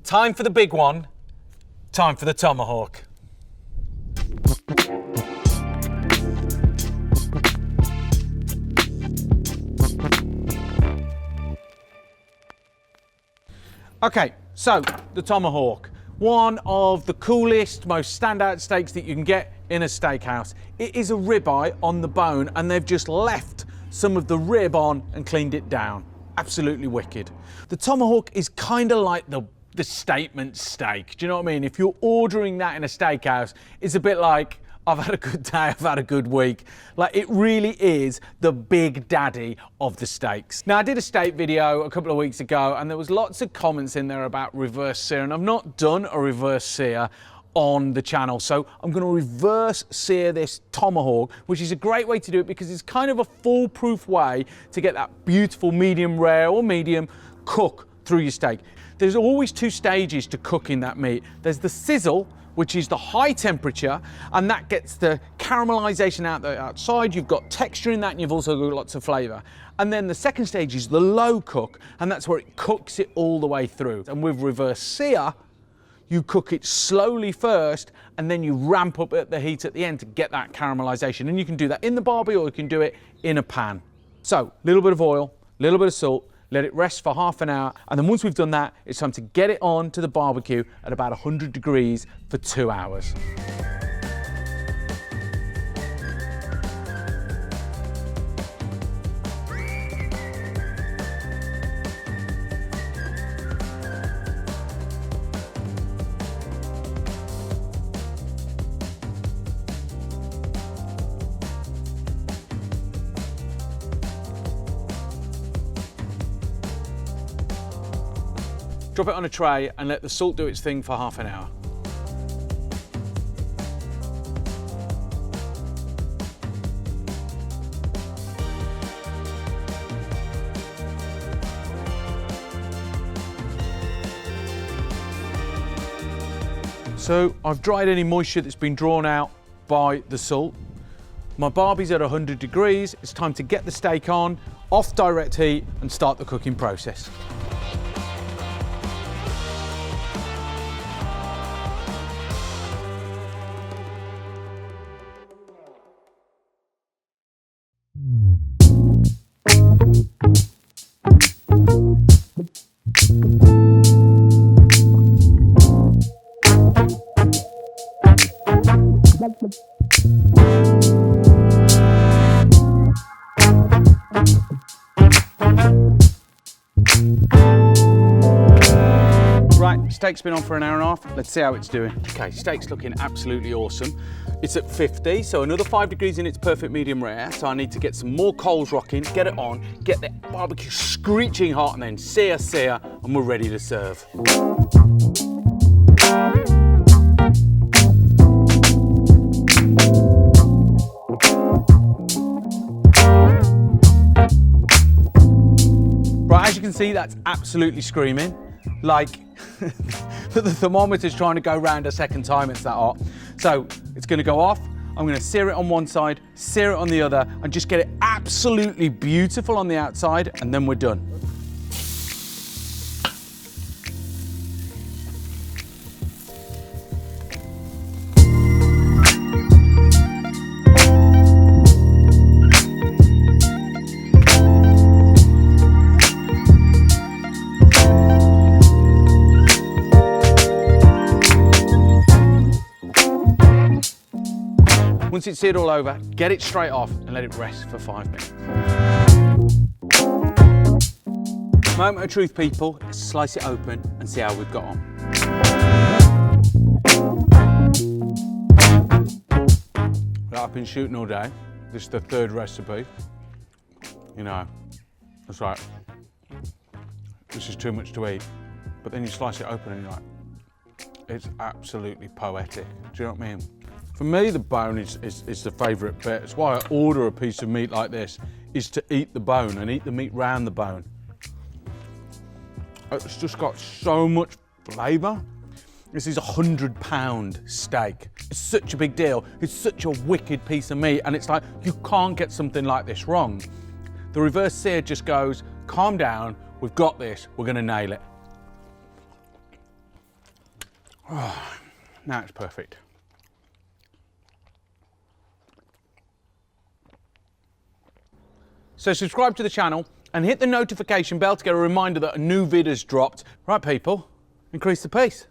Time for the big one. Time for the tomahawk. Okay, so the tomahawk. One of the coolest, most standout steaks that you can get in a steakhouse. It is a ribeye on the bone, and they've just left some of the rib on and cleaned it down. Absolutely wicked. The tomahawk is kind of like the statement steak. Do you know what I mean? If you're ordering that in a steakhouse, it's a bit like, I've had a good day, I've had a good week. Like, it really is the big daddy of the steaks. Now, I did a steak video a couple of weeks ago, and there was lots of comments in there about reverse sear, and I've not done a reverse sear on the channel. So I'm gonna reverse sear this tomahawk, which is a great way to do it because it's kind of a foolproof way to get that beautiful medium rare or medium cook through your steak. There's always two stages to cooking that meat. There's the sizzle, which is the high temperature, and that gets the caramelization out the outside. You've got texture in that, and you've also got lots of flavor. And then the second stage is the low cook, and that's where it cooks it all the way through. And with reverse sear, you cook it slowly first, and then you ramp up at the heat at the end to get that caramelization. And you can do that in the barbie, or you can do it in a pan. So, a little bit of oil, a little bit of salt, let it rest for half an hour, and then once we've done that, it's time to get it on to the barbecue at about 100 degrees for 2 hours. Drop it on a tray and let the salt do its thing for half an hour. So I've dried any moisture that's been drawn out by the salt. My barbie's at 100 degrees. It's time to get the steak on, off direct heat, and start the cooking process. Right, steak's been on for an hour and a half. Let's see how it's doing. Okay, steak's looking absolutely awesome. It's at 50, so another 5 degrees in its perfect medium rare. So I need to get some more coals rocking, get it on, get the barbecue screeching hot, and then sear, and we're ready to serve. Right, as you can see, that's absolutely screaming. Like, the thermometer's trying to go round a second time, it's that hot. So it's gonna go off. I'm gonna sear it on one side, sear it on the other, and just get it absolutely beautiful on the outside, and then we're done. Once it's seared all over, get it straight off and let it rest for 5 minutes. Moment of truth, people. Slice it open and see how we've got on. Well, I've been shooting all day. This is the third recipe. You know, it's like, this is too much to eat. But then you slice it open and you're like, it's absolutely poetic. Do you know what I mean? For me, the bone is the favourite bit. It's why I order a piece of meat like this, is to eat the bone and eat the meat round the bone. It's just got so much flavour. This is a £100 steak. It's such a big deal. It's such a wicked piece of meat, and it's like, you can't get something like this wrong. The reverse sear just goes, calm down, we've got this, we're gonna nail it. Oh, now it's perfect. So subscribe to the channel and hit the notification bell to get a reminder that a new vid has dropped. Right, people, increase the pace.